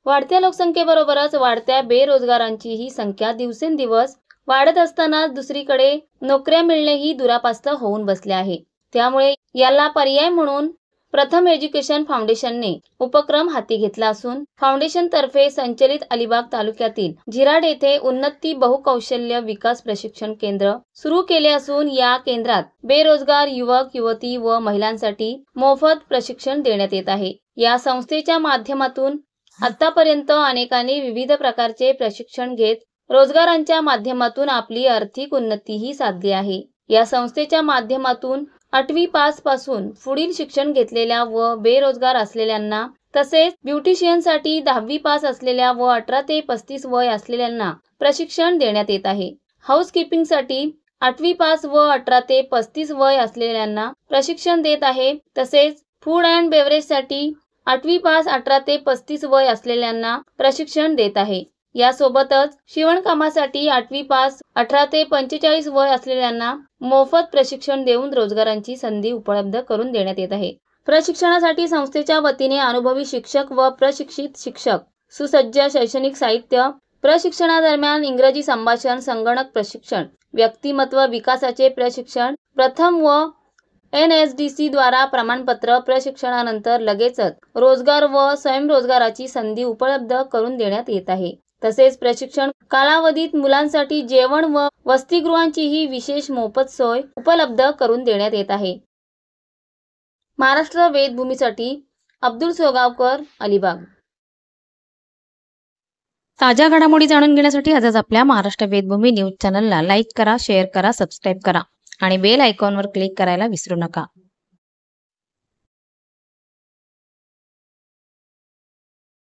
वाढत्या लोकसंख्येबरोबरच वाढत्या बेरोजगारांचीही संख्या दिवसेंदिवस वाढत असताना दुसरीकडे नोकऱ्या मिळणेही दुरापास्त होऊन बसले आहे। त्यामुळे याला पर्याय म्हणून प्रथम एज्युकेशन फाउंडेशनने उपक्रम हाती घेतला असून फाउंडेशनतर्फे संचलित अलिबाग तालुक्यातील झिराड येथे उन्नती बहुकौशल्य विकास प्रशिक्षण केंद्र सुरू केले असून या केंद्रात बेरोजगार युवक युवती व महिलांसाठी मोफत प्रशिक्षण देण्यात येत आहे। या संस्थेच्या माध्यमातून आतापर्यंत अनेकांनी विविध प्रकारचे प्रशिक्षण घेत रोजगारांच्या माध्यमातून आपली आर्थिक उन्नतीही साधली आहे। या संस्थेच्या माध्यमातून 8वी पास पासून पुढील शिक्षण घेतलेल्या व बेरोजगार असलेल्यांना तसेच ब्युटिशियनसाठी 10वी पास असलेल्या व 18 ते 35 वय असलेल्यांना प्रशिक्षण देण्यात येत आहे। हाऊसकीपिंगसाठी 8वी पास व 18 ते 35 वय असलेल्यांना प्रशिक्षण देत आहे। तसेच फूड अँड बेवरेजसाठी 8वी पास 18 ते 35 वय असलेल्यांना प्रशिक्षण देत आहे। यासोबतच शिवणकामासाठी 8वी पास 18 ते 45 वय असलेल्यांना मोफत प्रशिक्षण देऊन रोजगारांची संधी उपलब्ध करून देण्यात येत आहे। प्रशिक्षणासाठी संस्थेच्या वतीने अनुभवी शिक्षक व प्रशिक्षित शिक्षक, सुसज्ज शैक्षणिक साहित्य, प्रशिक्षणादरम्यान इंग्रजी संभाषण, संगणक प्रशिक्षण, व्यक्तिमत्व विकासाचे प्रशिक्षण, प्रथम व NSDC द्वारा प्रमाणपत्र, प्रशिक्षणानंतर लगेचच रोजगार व स्वयंरोजगाराची संधी उपलब्ध करून देण्यात येत आहे। तसेच प्रशिक्षण कालावधीत मुलांसाठी जेवण व वसतिगृहांचीही विशेष मोफत सोय उपलब्ध करून देण्यात येत आहे। महाराष्ट्र वेदभूमीसाठी अब्दुल सोगावकर, अलिबाग। ताज्या घडामोडी जाणून घेण्यासाठी आजच आपल्या महाराष्ट्र वेदभूमी न्यूज चॅनलला लाईक करा, शेअर करा, सबस्क्राईब करा आणि बेल आयकॉनवर क्लिक करायला विसरू नका।